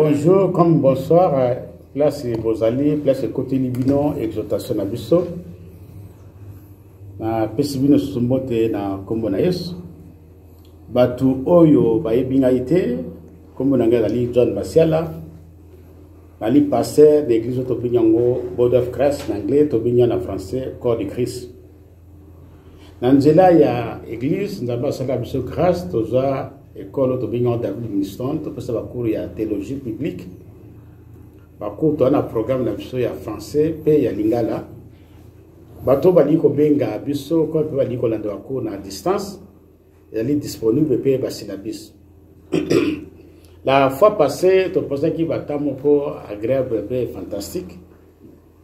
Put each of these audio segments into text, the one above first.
bonjour, comme bonsoir, place Bozali, place côté Libino, exhortation à Bisso. Na pesibino sumbote na kombo na Yesu. Batu oyo baebinga ite, kombo na ngali John Basiala. Nali pasteur de l'église Tobinyango, Body of Christ en anglais, Tobinyan en français, Corps de Christ. Nanzela ya église, nzamba sala biso grâce, toza école Tobinyan David Winston, topesa bakuru ya théologie publique. Bakuru to na programme na biso ya français pe ya lingala. Bato baliko benga biso ko pe baliko landa bakuru na distance. Elle est disponible pe basilabis. La fois passée, tu pensais qu'il va être pour agréable et fantastique.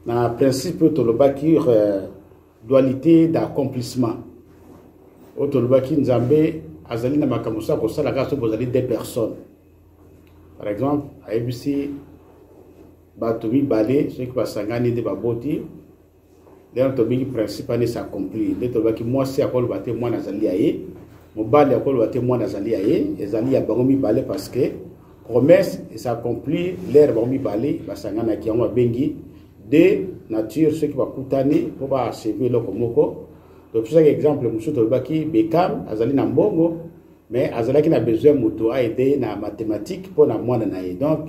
Dans le principe, tu as dualité d'accomplissement. Tu as Nzambe, Azali na makamusa ko sala gaso bozali deux personnes. Par exemple, à ABC, Batomi Balé, ceux qui passent à gagner des baboti, le principe ne s'accomplit. Le Tolbaki, moi, c'est à quoi le bâté, moi, Nazali aye. Mon balé à quoi le bâté, moi, Nazali aye. Et Zali a baromi balé parce que promesse s'accomplit, l'air va mi balé, basangana qui ont bengi, de nature, ceux qui va coutaner pour pas achever le komoko. Donc, pour exemple, monsieur Tolbaki, Bekam, Azali Nambongo, mais Azali qui n'a besoin de a aider dans la mathématique pour la moine naïe. Donc,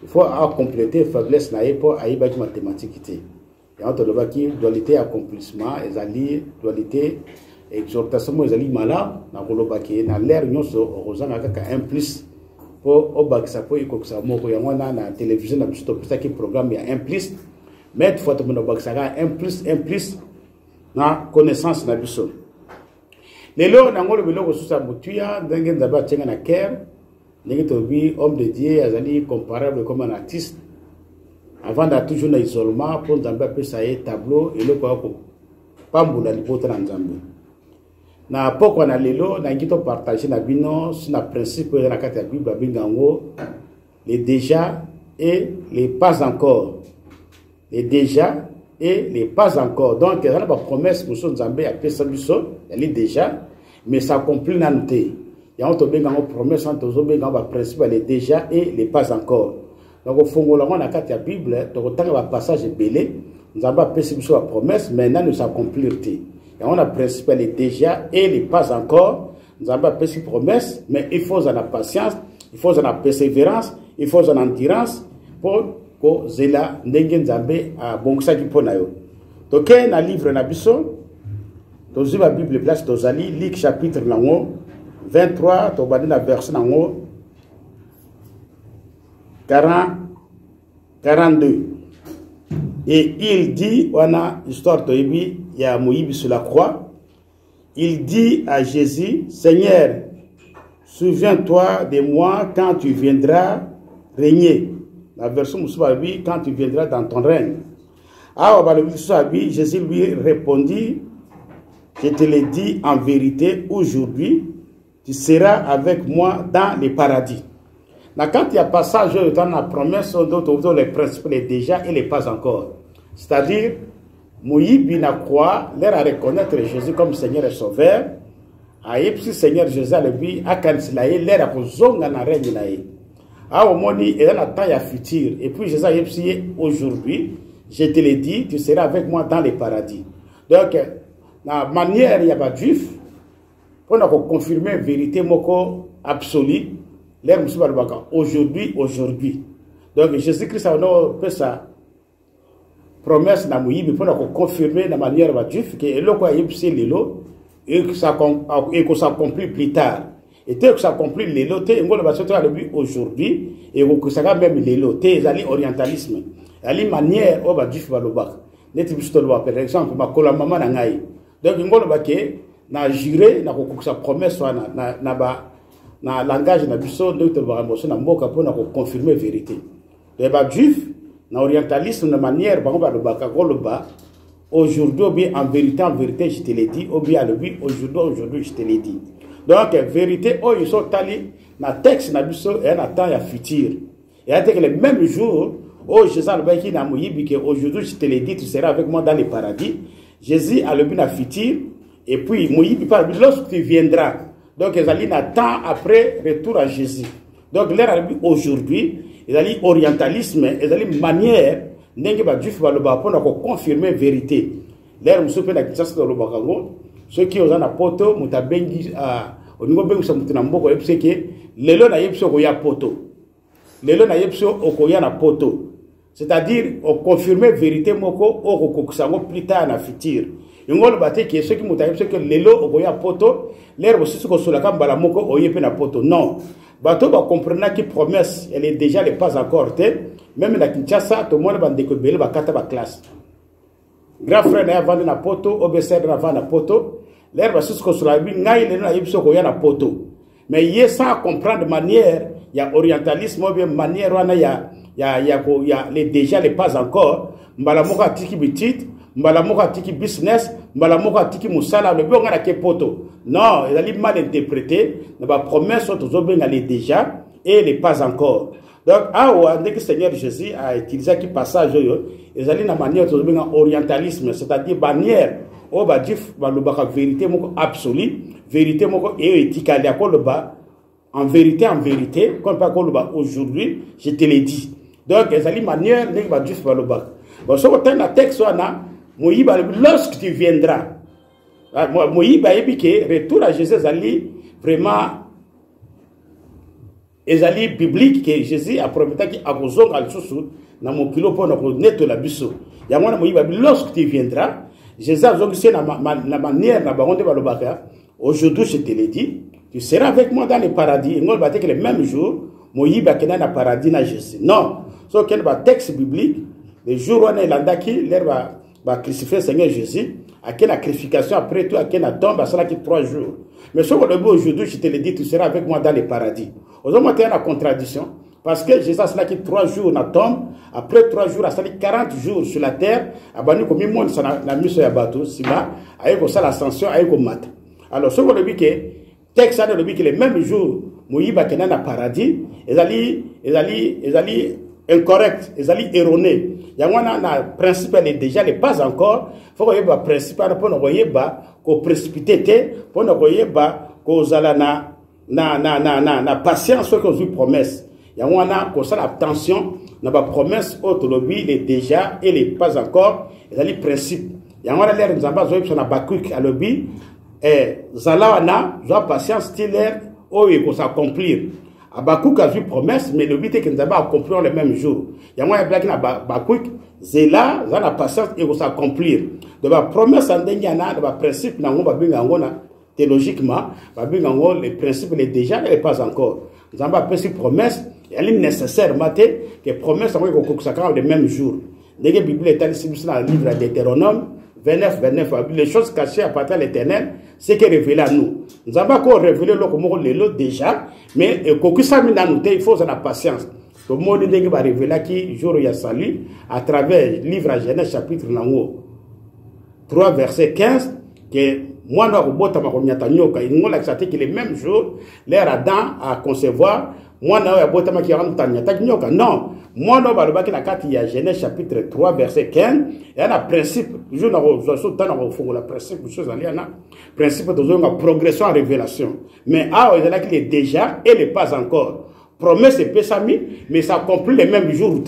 il faut compléter faiblesse naïe pour aider la mathématique. Et entre le baki, dualité accomplissement, Azali, dualité exhortation, Azali malade, dans le baki, dans l'air, nous sommes un plus. Pour obakisa po ikokisa moko ya mwana na télévision na biso pour ça qui programme ya implicite mais faut to mona obakisa implicite na connaissance na biso lelo na ngolo biloko susa mutuya ndenge nzaba tsenga na care ndenge to bi homme de Dieu azali comparable comme un artiste avant d'être toujours na isolement pour nzamba pesa ye tableau eloko ko pambula libota na nzambe na poko na lelo na ngito partager na bino sur na principe na kati ya Bible bingango les déjà et les pas encore, les déjà et les pas encore. Donc il y a pas promesse monsieur Nzambe a pesa biso elle est déjà mais ça accomplit na noté il y a autre bingango promesse en tozo bingango principe les déjà et les pas encore. Donc au fongola na kati ya Bible to tanga ba passage belé Nzamba pesa biso la promesse mais na ne s'accomplir té. Et on a principe les déjà et les pas encore. Nous avons pas une promesse, mais il faut de la patience, il faut de la persévérance, il faut de l'endurance pour que Zela n'engage jamais à bon ça qui peut naïo. Donc dans le livre Nabiso, dans la Bible place d'Ozali, Luc chapitre 23, tu vas la verset 42. Et il dit, on a histoire de Ibi, il y a Moïbi sur la croix. Il dit à Jésus, Seigneur, souviens-toi de moi quand tu viendras régner. La version Moussabi, quand tu viendras dans ton règne. Alors, Jésus lui répondit, je te l'ai dit en vérité, aujourd'hui, tu seras avec moi dans le paradis. Quand il y a passage dans la promesse, d'autres les principes, les déjà et les pas encore. C'est-à-dire, Moïbi na croix, l'air à reconnaître Jésus comme Seigneur et Sauveur. Si Seigneur Jésus a lui, a cancelé l'air à kozonga na règne naïe. Au moni, et dans la taille à futur. Et puis Jésus a dit aujourd'hui, je te l'ai dit, tu seras avec moi dans les paradis. Donc, la manière, il y a pas de juif, pour nous confirmer la vérité moko absolue, l'air aujourd'hui. Donc Jésus-Christ a fait ça. Promesse na Moïbi pour confirmer la manière va juif que le quoi yipsi lelo et que ça s'accomplit plus tard et que ça s'accomplit lelo te ngolo ba soto le aujourd'hui et que ça même lelo te zali orientalisme ali manière o ba juif ba lobak net bisto lo par exemple ma kola mama na ngai donc ngolo ba ke na juré na ko sa promesse na ba na langage na biso docteur ba mo na mboka pour na confirmer vérité et ba juif na orientalisme de manière aujourd'hui en vérité je te l'ai dit ou bien aujourd'hui je te l'ai dit donc vérité ils sont allés na texte na biso et na temps ya futur et à le même jour Jésus a dit na Moïbi que aujourd'hui je te l'ai dit tu seras avec moi dans le paradis. Jésus a le but na futur et puis Moïbi parle lorsque tu viendras donc ils allaient na temps après retour à Jésus donc l'air aujourd'hui ezali orientalisme, ezali manière ndenge ba juif ba loba pona ko confirmer vérité. L'air muso pe na Kinshasa ko loba kango, ceux qui ont na poto mutabengi au niveau bengu sa mutina mboko yepseke lelo na yepso ko ya poto. Lelo na yepso okoya na poto. C'est-à-dire on confirmer vérité moko o ko kusango plus tard na futur. Ngolo bate ke ceux qui mutayepso que lelo okoya poto, l'air muso ko solaka mbala moko oyepe na poto. Non. Bato ba comprendre que promesse elle est déjà les pas encore même na Kinshasa tout le monde va découvrir ba kata ba classe. Grand frère na vendre na poto, OBC na vendre na poto, l'air va sous construire ngai le na yebso ko ya na poto. Mais il sans comprendre de manière, il y a orientalisme ou bien manière wana ya les déjà les pas encore, mbala moka tiki bitit, mbala moka tiki business, mbala moka tiki musala le bon na ke poto. Non, il a mal interprété, na ba promesse aux ben les déjà et les pas encore. Donc, dès que le Seigneur Jésus a utilisé ce passage, ils allaient dans la manière de orientalisme, c'est-à-dire manière où ba dif ba le ba vérité absolue, vérité et éthique en vérité, comme pas qu'on le ba aujourd'hui, je te l'ai dit. Donc, ils allaient manière de ba dif ba le ba. Bon, ce que dans texte là, lorsque tu viendras, Moïse a dit que retour à Jésus allait vraiment ezali biblique que Jésus a promis qu'il a besoin de sous na mon kilo pour nous netto la biso. Ya mwana Moïse lorsque tu viendras, Jésus a dit na manière na baronde balobaka. Aujourd'hui je te l'ai dit, tu seras avec moi dans le paradis. Et nous va que le même jour Moïse va dans le paradis na Jésus. Non, so quel va texte biblique le jour où on est landaki l'air va crucifier Seigneur Jésus. À quelle sacrification après tout, à quelle tombe, à cela qui 3 jours. Mais ce que aujourd'hui, je te le dis, tu seras avec moi dans le paradis. Aujourd'hui, il y a une contradiction. Parce que Jésus, cela qui 3 jours na tombe, après 3 jours, à cela 40 jours sur la terre, à banu comme il monde, la mission ya bateau, si là, avec ça l'ascension, avec au mat. Alors, ce que dit que, texte, ça dit que le même jour, Moïse va dans le paradis, ils allaient incorrect, ils allaient erroné. Il y a un principe, elle est déjà les pas encore. Il faut que le principe, pour ne voyez pas, qu'on précipité, pour ne voyez pas, qu'on a na patience, que vous promesse. Il y a un qu'on a attention, na ba promesse, autre lobby, les déjà et les pas encore, ils allaient principe. Il y a un l'air, nous avons besoin de bakuk à lobby, et zalawana, j'ai patience, style, oh, il faut s'accomplir. Abakouk a vu promesse, mais le but est que nous avons accompli le même jour. Il y a moins de blagues dans Abakouk, c'est là, ça la patience et vous s'accomplir. De la promesse en Dengana, de la principe, théologiquement, les principes, les déjà, et pas encore. Nous avons appelé cette promesse, elle est nécessaire, maté, que promesse, on va le même jour. Dès que la Bible est allée dans le livre de Deutéronome, 29, les choses cachées à partir de l'éternel, c'est qui est révélé à nous. Nous avons encore révélé le déjà, mais il faut la patience. Le monde va révéler qui jour il y a salut à travers le livre à Genèse chapitre 3 verset 15 que moi na robota makomyata nyoka il ngola que le même jour l'air Adam à concevoir moi na robota makiranta nyoka non moi na balobaki na kati ya Genèse chapitre 3 verset 15 et un principe toujours na rozo tana ko fongola principe chose ali na principe de zonga progression en révélation mais il y a qui est déjà et le pas encore. Promesse et pesami, mais ça accomplit le même jour.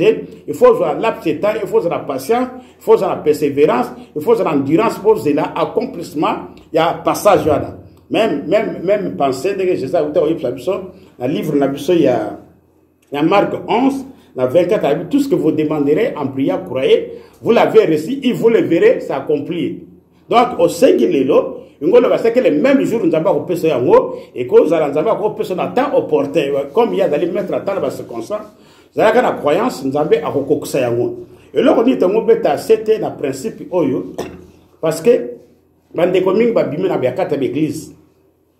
Il faut laps de temps, il faut la patience, il faut la persévérance, il faut l'endurance, il faut l'accomplissement. Il y a un passage là. Même penser que Jésus a dit dans le livre, il y a Marc 11, dans 24, tout ce que vous demanderez en prière, croyez, vous l'avez reçu, et vous le verrez, c'est accompli. Donc, au singulier, que le même jour, nous avons repéré ça et que nous avons repéré dans temps opportun. Comme il y a d'aller mettre à temps dans la circonstance, nous avons la croyance, nous avons repéré ça. Et là, on dit que nous avons c'était le principe parce que nous avons l'église.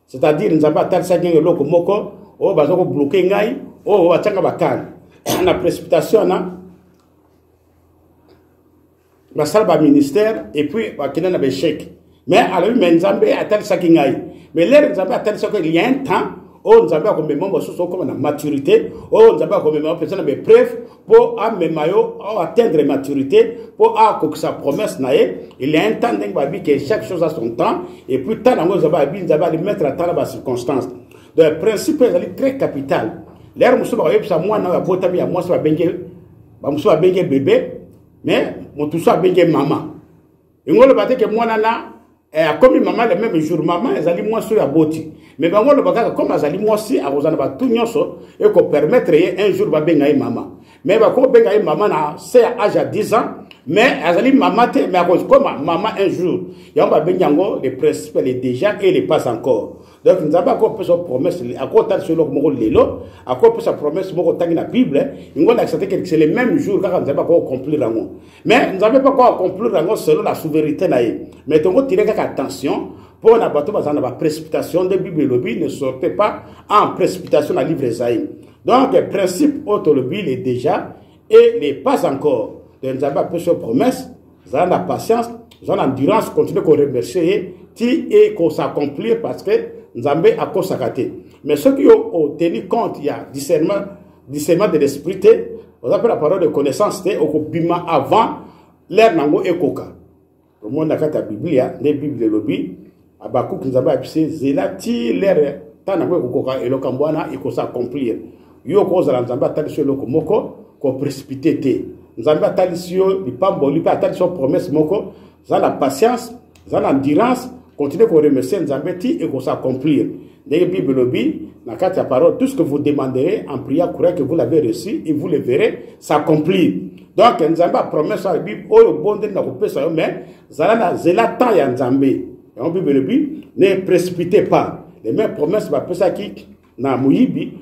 C'est-à-dire, nous avons atteint ça, nous avons bloqué, nous avons la précipitation, la salle ministère et puis il y a un chèque. Mais alors, nous avons atteint ça. Mais là, nous avons atteint ça qu'il y a un temps où nous avons comme la maturité, où nous avons comme des preuves pour atteindre la maturité, pour que sa promesse n'aille. Il y a un temps que chaque chose a son temps, et puis tant nous avons mettre à temps dans la circonstance. Le principe est très capital. l'air musu ba yebisa mwana ya botami ya mwasi ba musu ba benge bébé mais mutu so benge maman ingolo bateke mwana na comme maman le même jour maman ezali mwasi ya boti mais bangolo bakaka comme azali mwasi akozana ba tout nyonso et ko permettre un jour ba benga maman mais ba ko benga maman na c'est à âge à 10 ans mais azali maman te mais comme maman un jour yamba benyango les principes les déjà et les pas encore. Donc nous avons encore fait sa promesse à côté de cela comme lelo à côté de sa promesse moko tangi na Bible ingol accepter que c'est le même jour quand nous avons pas accomplir rango mais nous avons pas encore accomplir rango selon la souveraineté naïe mais donc tirer attention pour na bato bazana ba précipitation de Bible lobby ne sortez pas en précipitation dans livre Esaïe. Donc le principe autolobby est déjà et n'est pas encore. Donc nous avons fait sa promesse, nous avons la patience, nous avons l'endurance continuer qu'on remercier et qu'on s'accomplir parce que nous avons à consacrer. Mais ceux qui ont tenu compte, il y a discernement de l'esprit, on appelle la parole de connaissance, au bima avant l'air nango et coca. Le monde a fait la Bible, les Bibles de lobby, à Bakouk nous avons appuyé, zélati l'air, tant nango et coca et le cambouana et qu'on s'accomplir. Yo cause la nzamba tali sur le komoko, qu'on précipité. Nzamba tali sur le pamboli, pas tali sur promesse moko, ça la patience, ça l'endurance. Continuez qu'on remercie Nzambeti et qu'on s'accomplir. Dans la Bible lobby, dans la parole, tout ce que vous demanderez en prière, croyez que vous l'avez reçu et vous le verrez s'accomplir. Donc, Nzamba promet sur la Bible, oh, le bon Dieu n'a pas ça, mais Zalana, Zélatan ya Nzambé. Dans la Bible lobby, ne précipitez pas. Les mêmes promesses, va ça qui, na Mouyibi,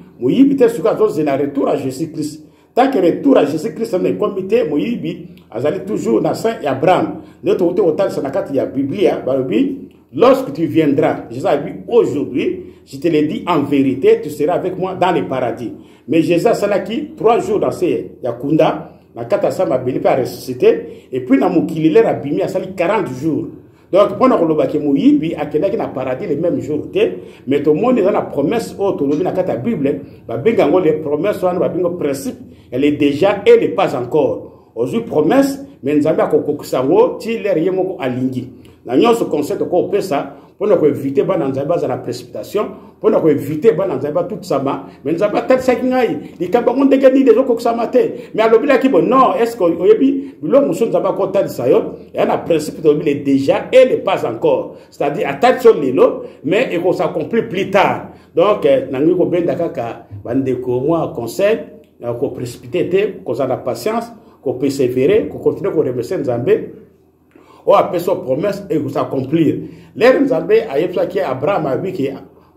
t'es sur le retour à Jésus-Christ. Tant que retour à Jésus-Christ, on est comité, Mouyibi, azali toujours na Saint Abraham. Notre auteur, autant, c'est la il y a Biblia, Barobi. Lorsque tu viendras, Jésus a dit aujourd'hui, je te l'ai dit en vérité, tu seras avec moi dans le paradis. Mais Jésus a dit 3 jours dans ces Yakunda, na katasa ma béni a ressuscité, et puis na mukilile a bimi a sali 40 jours. Donc, pendant que l'on a Moïbi, a qu'il y a paradis les mêmes jours, mais tout le monde est dans la promesse autonomie dans la Bible, les promesses, les principes, elle est déjà, elle n'est pas encore. Aujourd'hui, promesse, mais nous avons un ti l'air yemoko alingi. Nous avons ce concept qu'on peut ça, pour éviter la précipitation, pour éviter tout ça, mais nous avons peut-être ça qui les cabans de gagner des autres ça maté. Mais à l'objet qui non, est-ce qu'on y a dit, l'homme nous avons compté de ça, et un principe de déjà, elle n'est pas encore. C'est-à-dire, à tête sur les lots, mais il faut s'accomplir plus tard. Donc, nous avons bien d'accord que moi, conseil, qu'on précipiter, qu'on a la patience, qu'on persévérer, qu'on continue, qu'on remercie Nzambé. On appelle sa promesse et vous accomplir. L'air Nzambé a eu ça qui est Abraham a vu qui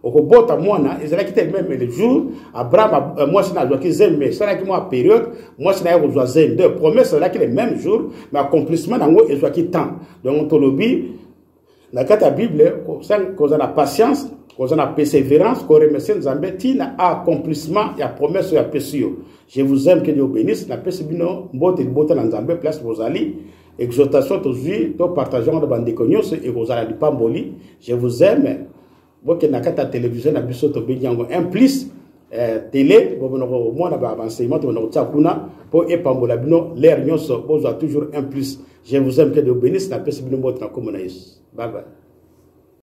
au bota mwana ezala qui même le jour Abraham moi c'est na qui zem mais ça qui moi période moi c'est na ko zem de promesse là qui le même jour mais accomplissement nango ezwa qui temps donc on lobby na kata Bible qu'on a la patience qu'on a la persévérance qu'on remercie Nzambé tina accomplissement ya promesse ya pesio. Je vous aime, que Dieu bénisse na pesibino mbote bote na Nzambé place Bozali. Exhortation aujourd'hui, nous partageons de bande cognos et vous allez pas mboli. Je vous aime. Vous qui n'avez pas télévision, na biso to benyango un plus télé, vous n'avez moins d'avancement, vous n'avez pas kuna pour epambola bino l'air nyonso, vous avez toujours un plus. Je vous aime que Dieu bénisse na pesibino bote na komonaïs. Bye bye.